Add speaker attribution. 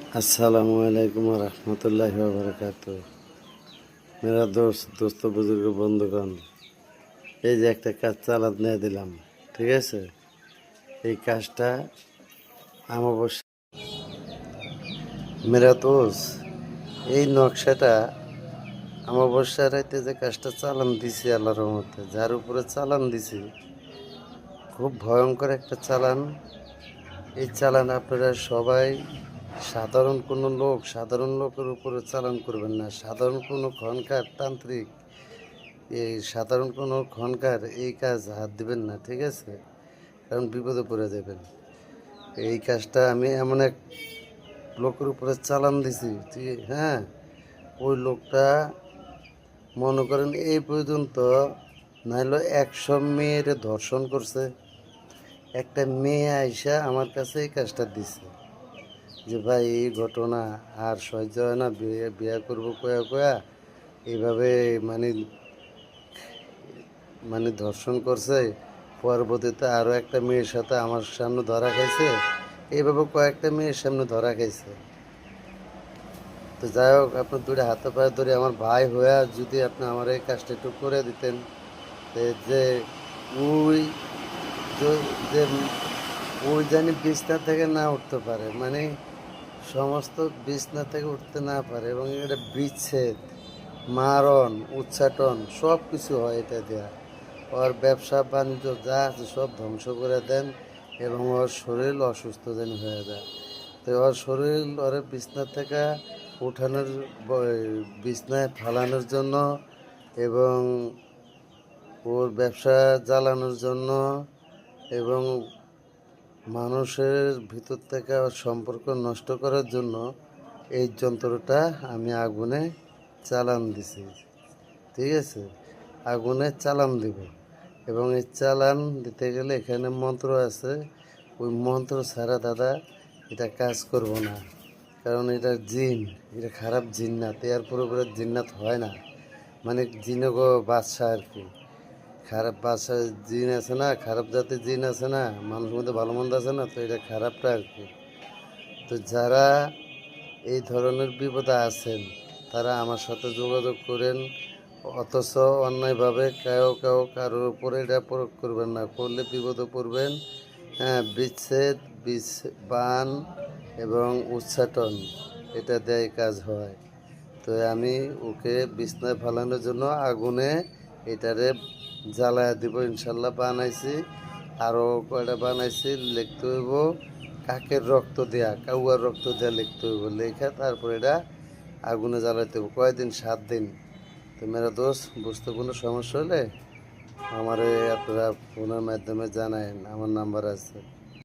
Speaker 1: अस्सलामु अलैकुम रहमतुल्लाहि व बरकातुहू। मेरा दोस्त बुजुर्ग बंधुगण, এই যে একটা কাজ চালাত নিয়ে দিলাম, ঠিক আছে? এই কাজটা অমাবস্যা মেরা দোস্ত, এই নকশাটা অমাবস্যা রাইতে যে কাজটা চালান দিছি আল্লাহর রহমতে, যার উপরে চালান দিছি, খুব ভয়ঙ্কর একটা চালান। এই চালান আপনারা সবাই সাধারণ লোকের উপরে চালান করবেন না। সাধারণ কোনো খনকার তান্ত্রিক, এই সাধারণ কোনো খনকার এই কাজ হাত দিবেন না, ঠিক আছে? কারণ বিপদে পড়ে যাবেন। এই কাজটা আমি এমন এক লোকের উপরে চালান দিছি, ঠিক, হ্যাঁ, ওই লোকটা মনে করেন এই পর্যন্ত নাইলে 100 মেয়ের ধর্ষণ করছে। একটা মেয়ে আইসা আমার কাছে এই কাজটা দিছে যে ভাই এই ঘটনা আর সহ্য হয় না, বিয়ে করবো কয়া এইভাবে মানে মানে ধর্ষণ করছে। পরবর্তীতে আরও একটা মেয়ের সাথে আমার সামনে ধরা খাইছে, এইভাবে কয়েকটা মেয়ের সামনে ধরা খাইছে। তো যাই হোক, আপনার দুটো হাতে পায়ে ধরে আমার ভাই হয়ে যদি আপনি আমার এই কাজটা একটু করে দিতেন, যে ওই যে ওই জানি বিছনা থেকে না উঠতে পারে, মানে সমস্ত বিছনা থেকে উঠতে না পারে, এবং এটা বিচ্ছেদ, মারণ, উচ্চাটন সব কিছু হয় এটা দেয়া। ওর ব্যবসা বাণিজ্য যা আছে সব ধ্বংস করে দেন, এবং ওর শরীর অসুস্থ যেন হয়ে যায়। তো ওর শরীর ওর বিছনা থেকে উঠানোর, বিছনায় ফালানোর জন্য, এবং ওর ব্যবসা জ্বালানোর জন্য, এবং মানুষের ভিতর থেকে সম্পর্ক নষ্ট করার জন্য এই যন্ত্রটা আমি আগুনে চালান দিছি, ঠিক আছে? আগুনে চালান দিব, এবং এই চালান দিতে গেলে এখানে মন্ত্র আছে। ওই মন্ত্র ছাড়া দাদা এটা কাজ করব না, কারণ এটা জিন, এটা খারাপ জিন্নাত, এর পুরোপুরি জিন্নাত হয় না, মানে জিনগো বাদশাহ আর কি। খারাপ বাদশাহ জিন আছে না, খারাপ জাতের জিন আছে না, মানুষের মধ্যে ভালো মন্দ আছে না, তো এটা খারাপটা আর কি। তো যারা এই ধরনের বিপদে আছেন তারা আমার সাথে যোগাযোগ করেন, অথচ অন্যায়ভাবে কারোর উপরে এটা প্রয়োগ করবেন না, করলে বিপদে পড়বেন। হ্যাঁ, বিচ্ছেদ, বান এবং উচ্চাটন এটা দেয় কাজ হয়। তো আমি ওকে বিছনায় ফালানোর জন্য আগুনে এটারে জ্বালায় দিব ইনশাল্লাহ। বানাইছি, আরও কয়টা বানাইছি, লিখতে হইব কাকের রক্ত দেয়া, কাউয়ার রক্ত দেয়া লিখতে হইব, লেখা তারপর এটা আগুনে জ্বালাইতে হইব। কয়দিন? 7 দিন। তো মেরা দোস্ত, বুঝতে কোনো সমস্যা হলে আমারে আপনারা ফোনের মাধ্যমে জানায়েন, আমার নাম্বার আছে।